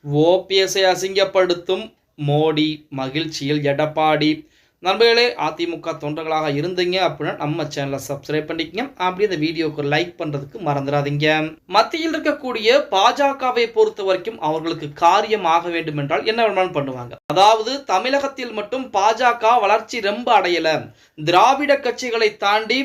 ஓபிஎஸ்ஐ அசிங்கப்படுத்தும் மோடி, மகிழ்ச்சியில் எடப்பாடி. நண்பர்களே, அதிமுக தொண்டர்களாக இருந்தீங்க அப்படின்னா நம்ம சேனலை சப்ஸ்கிரைப் பண்ணிக்கங்க. அப்படி இந்த வீடியோக்கு லைக் பண்றதுக்கு மறந்துடாதீங்க. மத்தியில் இருக்கக்கூடிய பாஜகவை பொறுத்த வரைக்கும் அவர்களுக்கு காரியம் ஆக வேண்டும் என்றால் என்ன வேணாலும் பண்ணுவாங்க. அதாவது தமிழகத்தில் மட்டும் பாஜக வளர்ச்சி ரொம்ப அடையல, திராவிட கட்சிகளை தாண்டி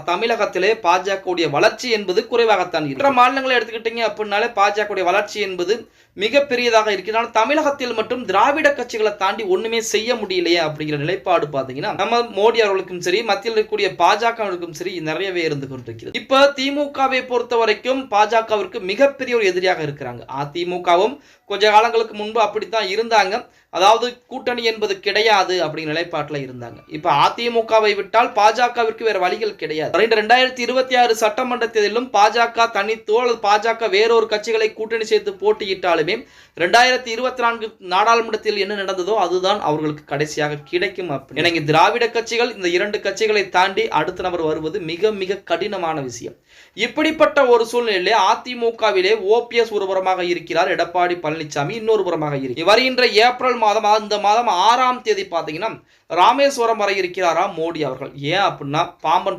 தமிழகத்திலே பாஜகவுடைய வளர்ச்சி என்பது குறைவாகத்தான் இருக்கு. மற்ற மாநிலங்களை எடுத்துக்கிட்டீங்க அப்படின்னாலே பாஜகவுடைய வளர்ச்சி என்பது மிகப்பெரியதாக இருக்கிறால் தமிழகத்தில் மட்டும் திராவிட கட்சிகளை தாண்டி ஒண்ணுமே செய்ய முடியலையே அப்படிங்கிற நிலைப்பாடு பாத்தீங்கன்னா நம்ம மோடி அவர்களுக்கும் சரி, மத்தியில் இருக்கக்கூடிய பாஜகவிற்கும் சரி நிறையவே இருந்து கொண்டிருக்கிறது. இப்ப திமுகவை பொறுத்த வரைக்கும் பாஜகவிற்கு மிகப்பெரிய ஒரு எதிரியாக இருக்கிறாங்க. அதிமுகவும் கொஞ்ச காலங்களுக்கு முன்பு அப்படித்தான் இருந்தாங்க. அதாவது கூட்டணி என்பது கிடையாது அப்படிங்கிற நிலைப்பாட்டில் இருந்தாங்க. இப்ப அதிமுகவை விட்டால் பாஜகவிற்கு வேற வழிகள் கிடையாது. 2026 சட்டமன்ற தேர்தலிலும் பாஜக தனித்தோ அல்லது பாஜக வேறொரு கட்சிகளை கூட்டணி சேர்த்து போட்டியிட்டாலுமே 2024 நாடாளுமன்றத்தில் என்ன நடந்ததோ அதுதான் அவர்களுக்கு கடைசியாக கிடைக்கும். எனக்கு திராவிட கட்சிகள் இந்த இரண்டு கட்சிகளை தாண்டி அடுத்த நபர் வருவது மிக மிக கடினமான விஷயம். இப்படிப்பட்ட ஒரு சூழ்நிலையிலே அதிமுகவிலே ஓபிஎஸ் ஒருபுறமாக இருக்கிறார், எடப்பாடி பழனிசாமி இன்னொரு புறமாக இருக்கிறார். வருகின்ற ஏப்ரல் மாதம், இந்த மாதம் 6ஆம் தேதி பாத்தீங்கன்னா ராமேஸ்வரம் வரை இருக்கிறாராம் மோடி அவர்கள். ஏன் அப்படின்னா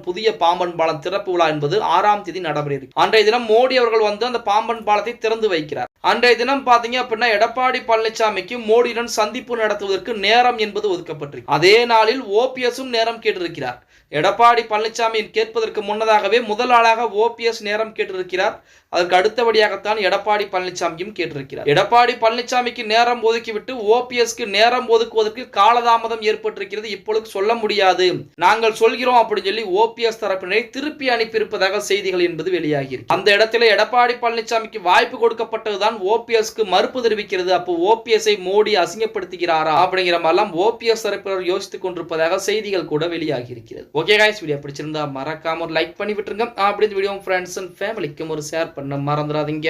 புதிய பாம்பன் பாலம் திறப்பு விழா என்பது 6ஆம் தேதி நடைபெறும். அன்றைய தினம் மோடி அவர்கள் வந்து அந்த பாம்பன் பாலத்தை திறந்து வைக்கிறார். அன்றைய தினம் பாத்தீங்க அப்படின்னா எடப்பாடி பழனிசாமிக்கு மோடியுடன் சந்திப்பு நடத்துவதற்கு நேரம் என்பது ஒதுக்கப்பட்டிருக்கு. அதே நாளில் ஓபிஎஸும் நேரம் கேட்டிருக்கிறார். எடப்பாடி பழனிசாமி கேட்பதற்கு முன்னதாகவே முதல் ஆளாக ஓபிஎஸ் நேரம் கேட்டிருக்கிறார். அதற்கு அடுத்தபடியாகத்தான் எடப்பாடி பழனிசாமியும் கேட்டிருக்கிறார். எடப்பாடி பழனிசாமிக்கு நேரம் ஒதுக்கிவிட்டு ஓபிஎஸ்க்கு நேரம் ஒதுக்குவதற்கு காலதாமதம் ஏற்பட்டிருக்கிறது. இப்பொழுது சொல்ல முடியாது, நாங்கள் சொல்கிறோம் அப்படின்னு சொல்லி ஓபிஎஸ் தரப்பினரை திருப்பி அனுப்பியிருப்பதாக செய்திகள் என்பது வெளியாகி அந்த இடத்துல எடப்பாடி பழனிசாமிக்கு வாய்ப்பு கொடுக்கப்பட்டதுதான் ஓபிஎஸ்க்கு மறுப்பு தெரிவிக்கிறது. அப்போ ஓபிஎஸ்ஐ மோடி அசிங்கப்படுத்துகிறாரா அப்படிங்கிற மாதிரிலாம் ஓபிஎஸ் தரப்பினர் யோசித்துக் கொண்டிருப்பதாக செய்திகள் கூட வெளியாகி இருக்கிறது. ஓகே गाइस, வீடியோ பிடிச்சிருந்தா மறக்காம ஒரு லைக் பண்ணி விட்டுருங்க. அப்படி இந்த வீடியோ ஃப்ரெண்ட்ஸ் அண்ட் ஃபேமிலிக்கும் ஒரு ஷேர் பண்ண மறந்துடாதீங்க.